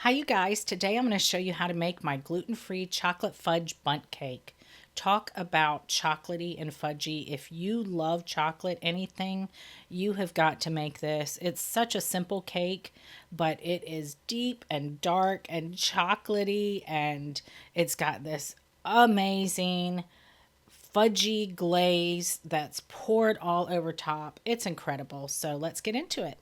Hi you guys, today I'm going to show you how to make my gluten-free chocolate fudge bundt cake. Talk about chocolatey and fudgy. If you love chocolate, anything, you have got to make this. It's such a simple cake, but it is deep and dark and chocolatey, and it's got this amazing fudgy glaze that's poured all over top. It's incredible. So let's get into it.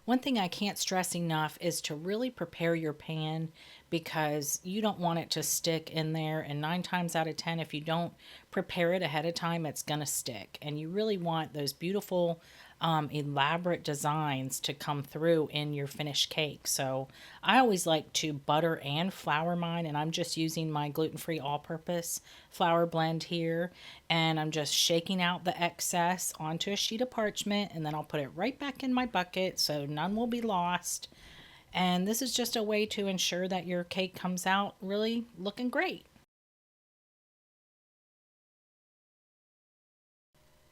One thing I can't stress enough is to really prepare your pan because you don't want it to stick in there. And 9 times out of 10, if you don't prepare it ahead of time, it's going to stick. And you really want those beautiful, elaborate designs to come through in your finished cake. So I always like to butter and flour mine, and I'm just using my gluten-free all-purpose flour blend here. And I'm just shaking out the excess onto a sheet of parchment, and then I'll put it right back in my bucket so none will be lost. And this is just a way to ensure that your cake comes out really looking great.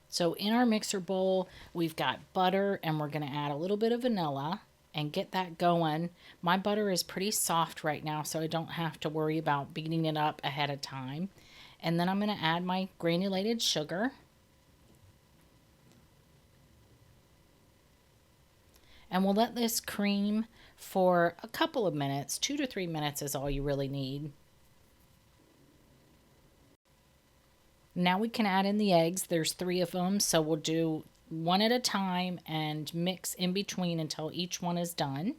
So in our mixer bowl, we've got butter, and we're going to add a little bit of vanilla and get that going. My butter is pretty soft right now, so I don't have to worry about beating it up ahead of time. And then I'm going to add my granulated sugar. And we'll let this cream for a couple of minutes. 2 to 3 minutes is all you really need. Now we can add in the eggs. There's 3 of them, so we'll do one at a time and mix in between until each one is done.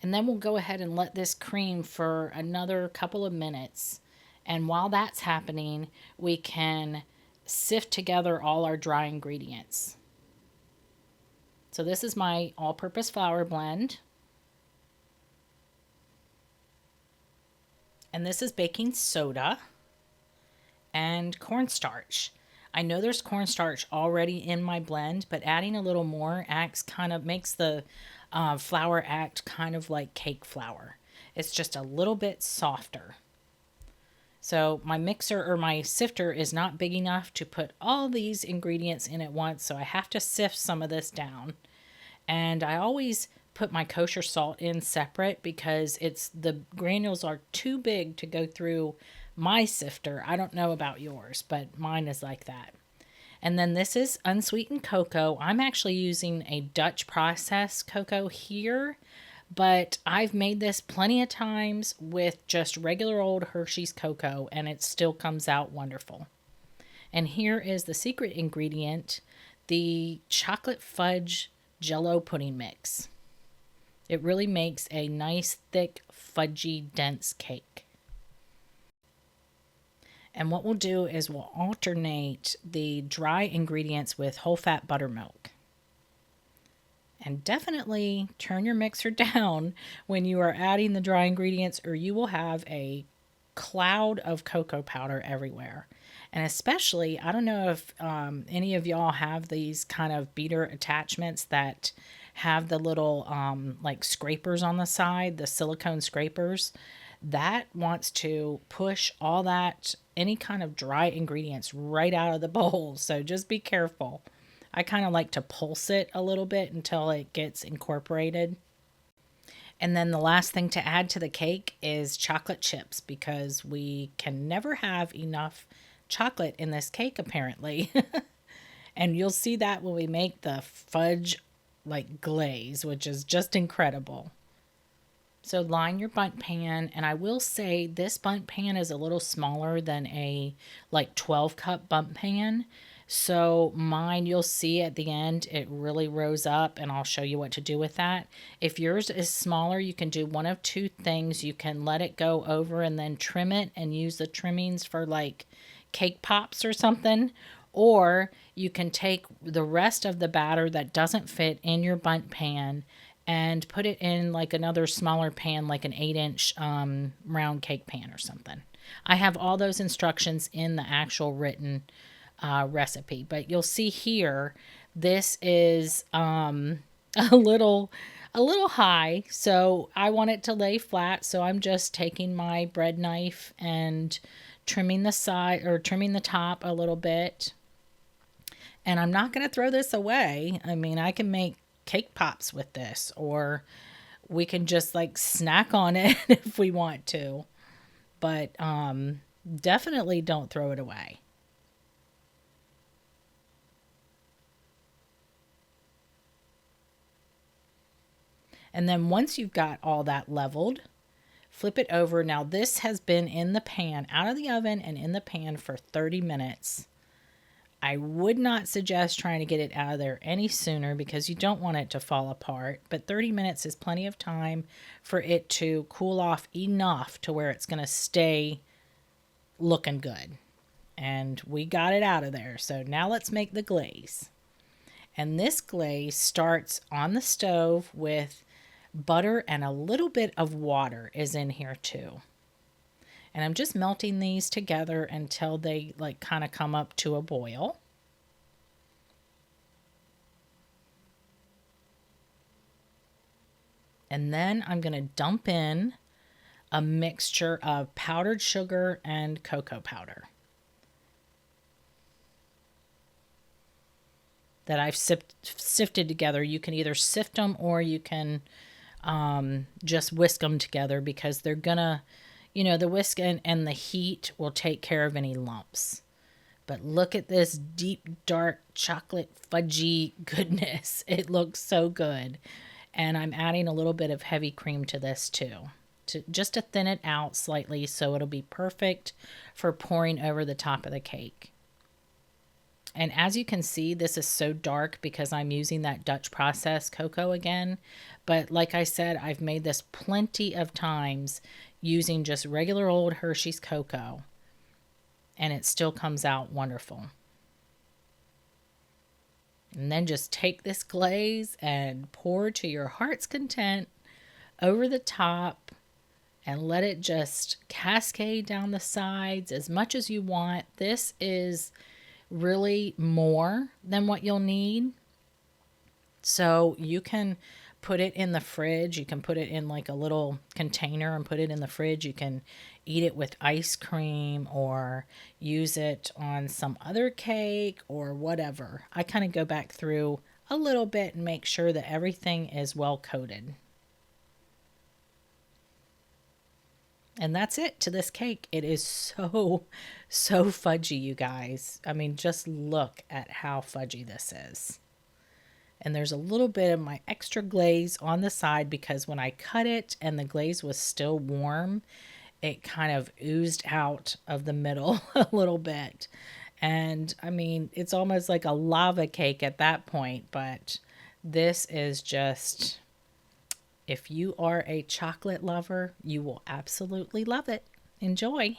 And then we'll go ahead and let this cream for another couple of minutes. And while that's happening, we can sift together all our dry ingredients. So this is my all-purpose flour blend. And this is baking soda and cornstarch. I know there's cornstarch already in my blend, but adding a little more makes the flour act kind of like cake flour. It's just a little bit softer. So my mixer or my sifter is not big enough to put all these ingredients in at once, so I have to sift some of this down. And I always put my kosher salt in separate because the granules are too big to go through my sifter. I don't know about yours, but mine is like that. And then this is unsweetened cocoa. I'm actually using a Dutch process cocoa here, but I've made this plenty of times with just regular old Hershey's cocoa, and it still comes out wonderful. And here is the secret ingredient, the chocolate fudge Jello pudding mix. It really makes a nice, thick, fudgy, dense cake. And what we'll do is we'll alternate the dry ingredients with whole fat buttermilk. And definitely turn your mixer down when you are adding the dry ingredients, or you will have a cloud of cocoa powder everywhere. And especially, I don't know if any of y'all have these kind of beater attachments that have the little like scrapers on the side, the silicone scrapers. That wants to push all that, any kind of dry ingredients right out of the bowl. So just be careful. I kind of like to pulse it a little bit until it gets incorporated. And then the last thing to add to the cake is chocolate chips, because we can never have enough chocolate in this cake apparently. And you'll see that when we make the fudge like glaze, which is just incredible. So line your bundt pan, and I will say this bundt pan is a little smaller than a like 12 cup bundt pan. So mine, you'll see at the end, it really rose up, and I'll show you what to do with that. If yours is smaller, you can do one of 2 things. You can let it go over and then trim it and use the trimmings for like cake pops or something. Or you can take the rest of the batter that doesn't fit in your bundt pan and put it in like another smaller pan, like an 8-inch round cake pan or something. I have all those instructions in the actual written recipe, but you'll see here, this is a little high, so I want it to lay flat. So I'm just taking my bread knife and trimming the side, or trimming the top a little bit. And I'm not going to throw this away. I mean, I can make cake pops with this, or we can just like snack on it if we want to. But definitely don't throw it away. And then once you've got all that leveled, flip it over. Now this has been in the pan, out of the oven and in the pan for 30 minutes. I would not suggest trying to get it out of there any sooner because you don't want it to fall apart. But 30 minutes is plenty of time for it to cool off enough to where it's going to stay looking good. And we got it out of there. So now let's make the glaze. And this glaze starts on the stove with butter, and a little bit of water is in here too. And I'm just melting these together until they like kind of come up to a boil. And then I'm going to dump in a mixture of powdered sugar and cocoa powder that I've sifted together. You can either sift them or you can just whisk them together, because they're gonna, the whisk and the heat will take care of any lumps. But look at this deep, dark chocolate fudgy goodness. It looks so good. And I'm adding a little bit of heavy cream to this too, just to thin it out slightly so it'll be perfect for pouring over the top of the cake. And as you can see, this is so dark because I'm using that Dutch process cocoa again. But like I said, I've made this plenty of times using just regular old Hershey's cocoa, and it still comes out wonderful. And then just take this glaze and pour to your heart's content over the top and let it just cascade down the sides as much as you want. This is really more than what you'll need. So you can put it in the fridge. You can put it in like a little container and put it in the fridge. You can eat it with ice cream or use it on some other cake or whatever. I kind of go back through a little bit and make sure that everything is well coated. And that's it to this cake. It is so fudgy, you guys. I mean, just look at how fudgy this is. And there's a little bit of my extra glaze on the side because when I cut it and the glaze was still warm, it kind of oozed out of the middle a little bit. And I mean, it's almost like a lava cake at that point, but this is just... If you are a chocolate lover, you will absolutely love it. Enjoy.